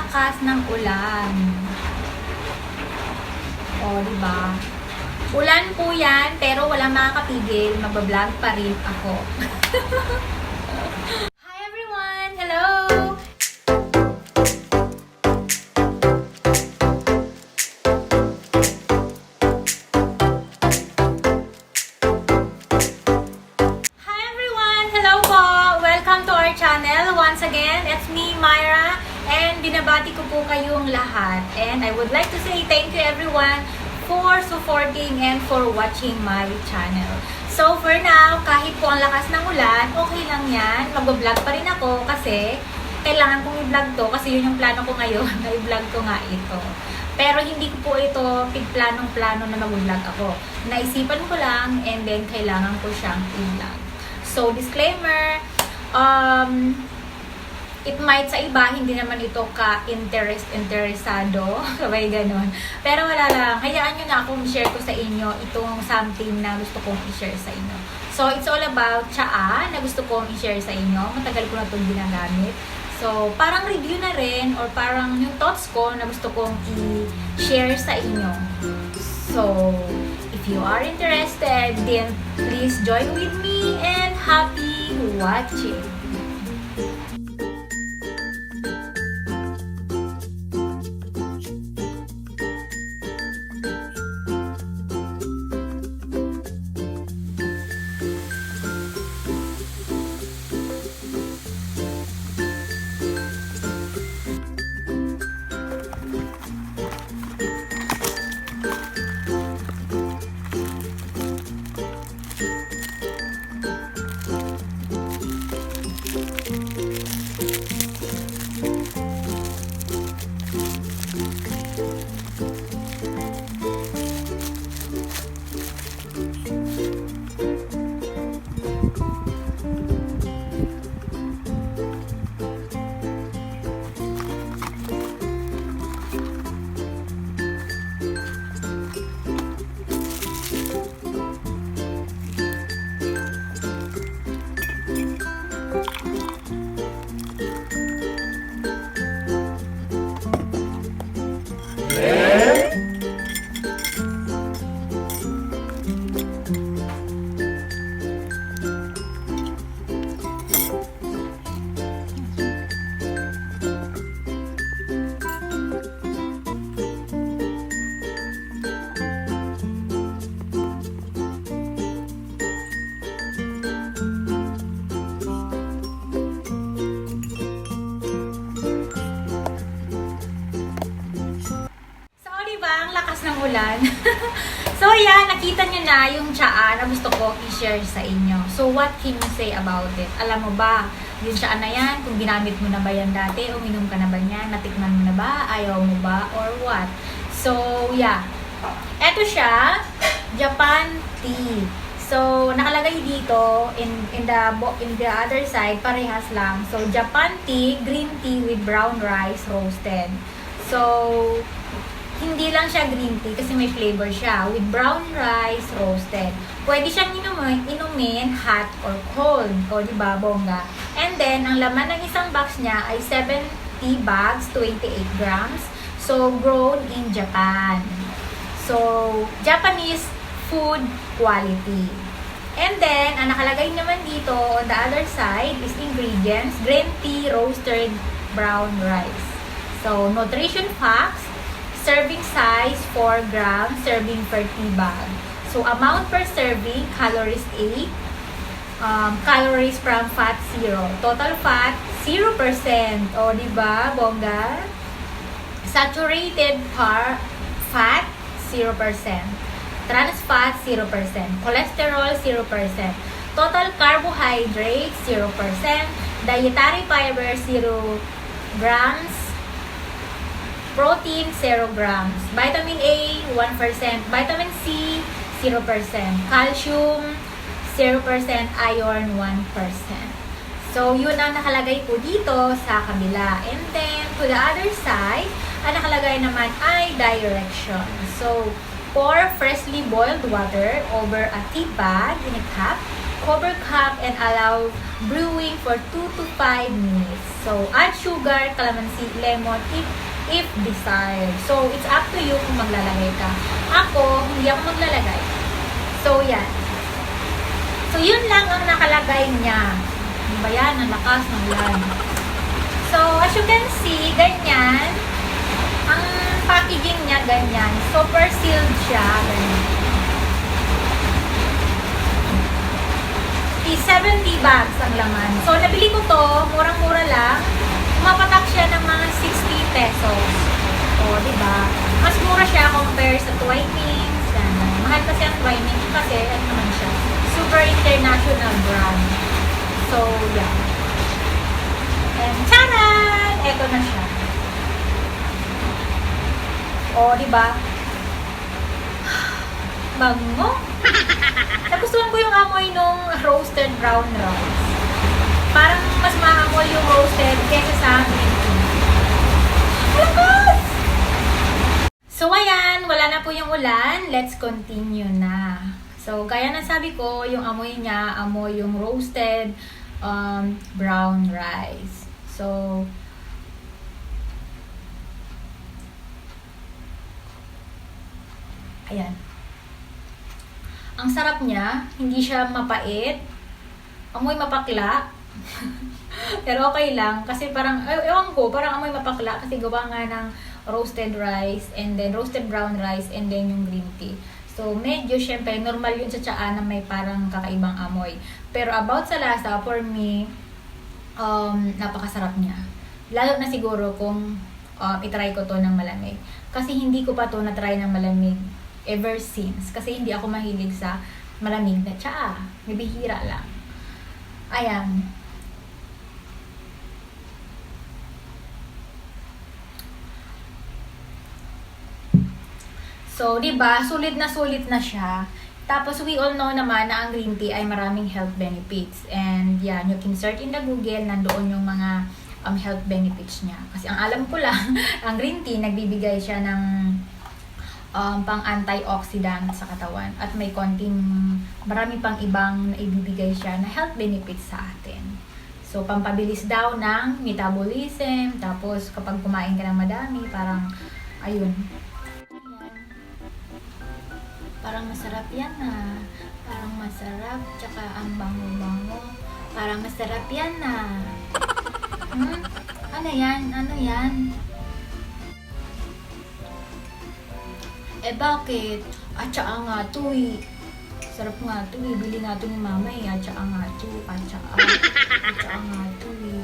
lakas ng ulan. O, diba? Ulan po yan, pero walang makakapigil. Magbablog pa rin ako. Hi everyone! Hello! Hi everyone! Hello po! Welcome to our channel. Once again, it's me, Myra. And binabati ko po kayong lahat. And I would like to say thank you everyone for supporting and for watching my channel. So for now, kahit po ang lakas ng ulan, okay lang yan. Mag-vlog pa rin ako kasi kailangan kong i-vlog to kasi yun yung plano ko ngayon na i-vlog ko nga ito. Pero hindi ko po ito pigplanong-plano na mag-vlog ako. Naisipan ko lang and then kailangan ko siyang i-vlog. So disclaimer, it might sa iba, hindi naman ito interesado. Sabay ganun. Pero wala lang. Hayaan nyo na akong share ko sa inyo itong something na gusto kong i-share sa inyo. So, it's all about tsaa na gusto kong i-share sa inyo. Matagal ko na itong ginagamit. So, parang review na rin or parang yung thoughts ko na gusto kong i-share sa inyo. So, if you are interested, then please join with me and happy watching! Ng ulan. So yeah, nakita nyo na yung tsaa na gusto ko i-share sa inyo. So what can you say about it? Alam mo ba, yung tsaa na yan, kung ginamit mo na ba yan dati, uminom ka na ba yan, natikman mo na ba, ayaw mo ba, or what? So yeah, eto siya, Japan tea. So nakalagay dito in the other side, parehas lang. So Japan tea, green tea with brown rice roasted. So hindi lang siya green tea kasi may flavor siya with brown rice roasted. Pwede siyang inumin hot or cold. O, diba, bongga? And then, ang laman ng isang box niya ay 7 tea bags, 28 grams. So, grown in Japan. So, Japanese food quality. And then, ang nakalagay naman dito on the other side is ingredients, green tea, roasted brown rice. So, nutrition facts, serving size 4 grams, serving per tea bag. So, amount per serving, calories 8, calories from fat 0. Total fat, 0%. O, diba, bongga? Saturated fat, 0%. Trans fat, 0%. Cholesterol, 0%. Total carbohydrates, 0%. Dietary fiber, 0 grams. Protein, 0 grams. Vitamin A, 1%. Vitamin C, 0%. Calcium, 0%. Iron, 1%. So, yun ang nakalagay po dito sa kabila. And then, to the other side, ang nakalagay naman ay direction. So, pour freshly boiled water over a tea bag in a cup Cover cup and allow brewing for 2 to 5 minutes. So, add sugar, calamansi, lemon if desired. So, it's up to you kung maglalagay ka. Ako, hindi ako maglalagay. So, yan. So, yun lang ang nakalagay niya. Ano ba yan? Ang lakas ng ulan. So, as you can see, ganyan. Ang packaging niya, ganyan. Super sealed siya. Ganyan. 70 bags ang laman. So, nabili ko to, murang-mura lang. Mapatak siya ng mga 60 pesos. O, diba? Mas mura siya compare sa Twinings. Mahal kasi ang Twinings kasi, ano naman siya, super international brand. So, yeah. And, charan! Eto na siya. O, diba? Bango! Nagustuhan ko yung amoy nung roasted brown rice. Parang mas maamoy yung roasted kaysa sa green tea. Malakas! So, ayan. Wala na po yung ulan. Let's continue na. So, gaya ng sabi ko, yung amoy niya, amoy yung roasted brown rice. So, ayan. Ang sarap niya, hindi siya mapait. Amoy mapakla. Pero okay lang kasi parang ewan ko, parang amoy mapakla kasi gawa nga ng roasted rice and then roasted brown rice and then yung green tea. So medyo syempre normal yun sa tsaa na may parang kakaibang amoy. Pero about sa lasa, for me napakasarap niya. Lalo na siguro kung itry ko to ng malamig. Kasi hindi ko pa to na-try ng malamig ever since. Kasi hindi ako mahilig sa malamig na tsaa. Bibihira lang. Ayan. So, diba, sulit na siya. Tapos, we all know naman na ang green tea ay maraming health benefits. And, yan, you can search in the Google, nandoon yung mga health benefits niya. Kasi ang alam ko lang, ang green tea, nagbibigay siya ng pang-antioxidant sa katawan at may konting marami pang ibang naibibigay siya na health benefits sa atin. So, pampabilis daw ng metabolism, tapos kapag kumain ka ng madami, parang, ayun. Parang masarap yan na. Parang masarap, tsaka ang bango-bango. Parang masarap yan na. Ano yan? Ano yan? Eh bakit? Atsaa nga to eh. Sarap nga to eh. Bili nga to ni mama eh. Atsaa nga to. Atsaa nga to eh.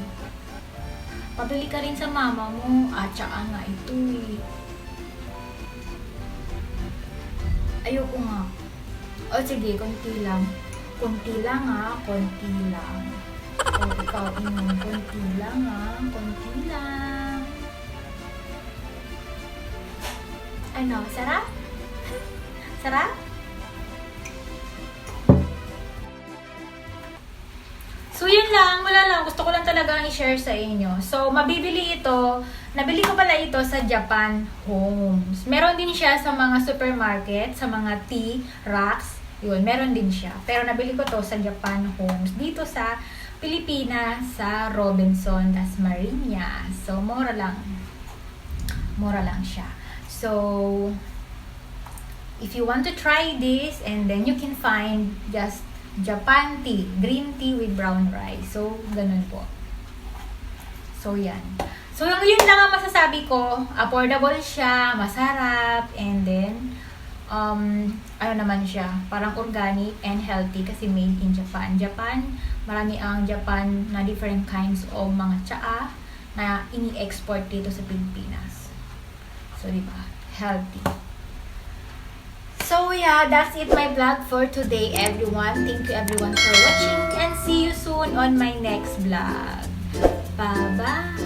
Pabili ka rin sa mama mo. Atsaa nga ito eh. Ayoko nga. O sige, konti lang. Konti lang ha. Konti lang. O ikaw inom. Konti lang ha. Konti lang. Ano? Sarap? Sarap? So, yun lang. Wala lang. Gusto ko lang talaga i-share sa inyo. So, mabibili ito. Nabili ko pala ito sa Japan Homes. Meron din siya sa mga supermarket, sa mga tea racks. Yun, meron din siya. Pero nabili ko to sa Japan Homes. Dito sa Pilipinas, sa Robinson, Dasmariñas. So, mura lang. Mura lang siya. So, if you want to try this, and then you can find just Japan tea, green tea with brown rice. So, ganun po. So, yan. So, yun lang ang masasabi ko. Affordable siya, masarap, and then, ano naman siya, parang organic and healthy kasi made in Japan. Japan, marami ang Japan na different kinds of mga tsaa na ini-export dito sa Pilipinas. So, diba? Healthy. So, yeah, that's it my vlog for today, everyone. Thank you, everyone, for watching. And see you soon on my next vlog. Bye-bye!